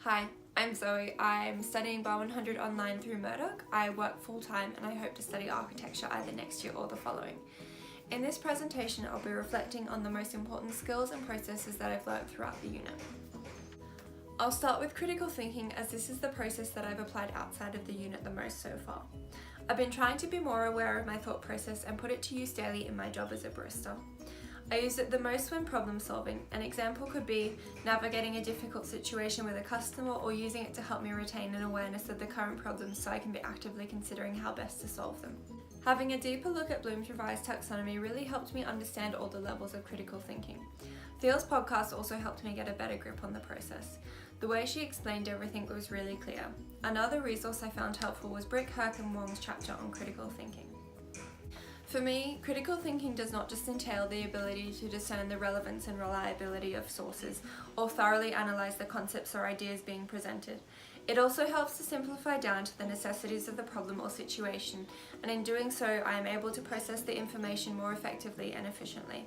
Hi, I'm Zoe. I'm studying Bar 100 online through Murdoch. I work full-time and I hope to study architecture either next year or the following. In this presentation, I'll be reflecting on the most important skills and processes that I've learnt throughout the unit. I'll start with critical thinking, as this is the process that I've applied outside of the unit the most so far. I've been trying to be more aware of my thought process and put it to use daily in my job as a barista. I use it the most when problem solving. An example could be navigating a difficult situation with a customer, or using it to help me retain an awareness of the current problems so I can be actively considering how best to solve them. Having a deeper look at Bloom's revised taxonomy really helped me understand all the levels of critical thinking. Theo's podcast also helped me get a better grip on the process. The way she explained everything was really clear. Another resource I found helpful was Brick, Herc and Wong's chapter on critical thinking. For me, critical thinking does not just entail the ability to discern the relevance and reliability of sources or thoroughly analyse the concepts or ideas being presented. It also helps to simplify down to the necessities of the problem or situation, and in doing so I am able to process the information more effectively and efficiently.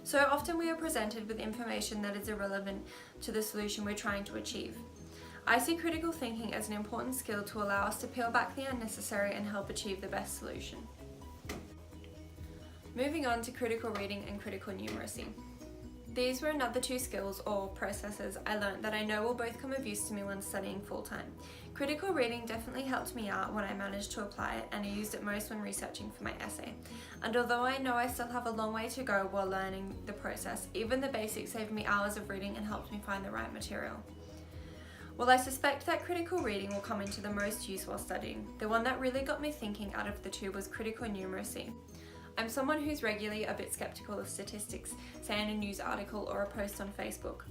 So often we are presented with information that is irrelevant to the solution we're trying to achieve. I see critical thinking as an important skill to allow us to peel back the unnecessary and help achieve the best solution. Moving on to critical reading and critical numeracy. These were another two skills or processes I learned that I know will both come of use to me when studying full-time. Critical reading definitely helped me out when I managed to apply it, and I used it most when researching for my essay. And although I know I still have a long way to go while learning the process, even the basics saved me hours of reading and helped me find the right material. Well, I suspect that critical reading will come into the most use while studying. The one that really got me thinking out of the two was critical numeracy. I'm someone who's regularly a bit skeptical of statistics, say in a news article or a post on Facebook.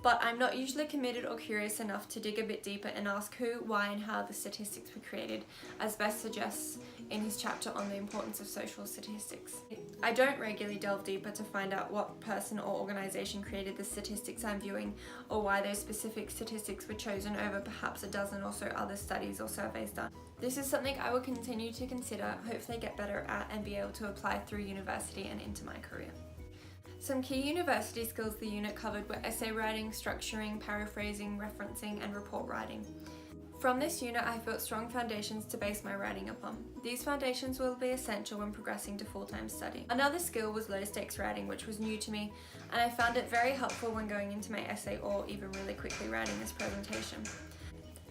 But I'm not usually committed or curious enough to dig a bit deeper and ask who, why and how the statistics were created, as Bess suggests in his chapter on the importance of social statistics. I don't regularly delve deeper to find out what person or organisation created the statistics I'm viewing, or why those specific statistics were chosen over perhaps a dozen or so other studies or surveys done. This is something I will continue to consider, hopefully get better at and be able to apply through university and into my career. Some key university skills the unit covered were essay writing, structuring, paraphrasing, referencing and report writing. From this unit I've built strong foundations to base my writing upon. These foundations will be essential when progressing to full-time study. Another skill was low-stakes writing, which was new to me, and I found it very helpful when going into my essay or even really quickly writing this presentation.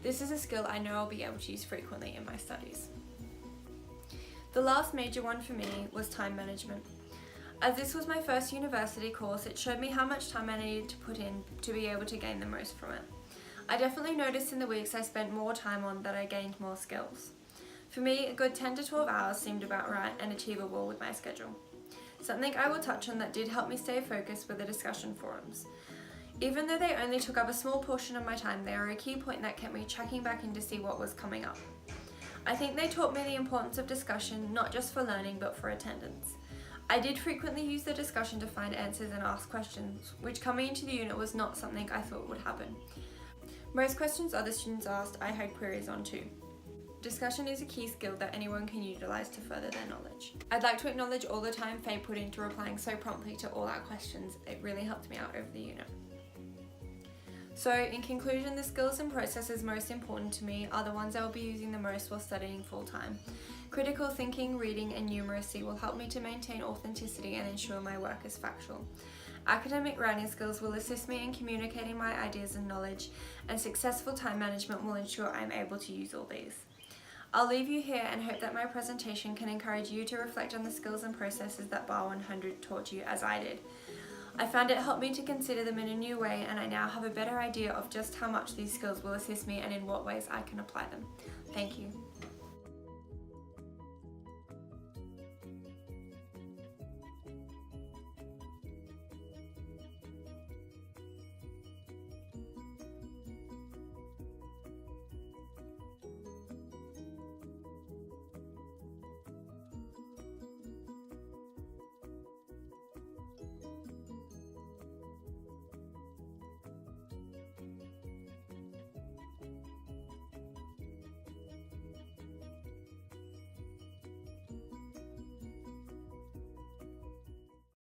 This is a skill I know I'll be able to use frequently in my studies. The last major one for me was time management. As this was my first university course, it showed me how much time I needed to put in to be able to gain the most from it. I definitely noticed in the weeks I spent more time on that I gained more skills. For me, a good 10 to 12 hours seemed about right and achievable with my schedule. Something I will touch on that did help me stay focused were the discussion forums. Even though they only took up a small portion of my time, they are a key point that kept me checking back in to see what was coming up. I think they taught me the importance of discussion, not just for learning but for attendance. I did frequently use the discussion to find answers and ask questions, which coming into the unit was not something I thought would happen. Most questions other students asked, I had queries on too. Discussion is a key skill that anyone can utilise to further their knowledge. I'd like to acknowledge all the time Faye put into replying so promptly to all our questions. It really helped me out over the unit. So in conclusion, the skills and processes most important to me are the ones I will be using the most while studying full-time. Critical thinking, reading and numeracy will help me to maintain authenticity and ensure my work is factual. Academic writing skills will assist me in communicating my ideas and knowledge, and successful time management will ensure I am able to use all these. I'll leave you here and hope that my presentation can encourage you to reflect on the skills and processes that Bar 100 taught you as I did. I found it helped me to consider them in a new way, and I now have a better idea of just how much these skills will assist me and in what ways I can apply them. Thank you.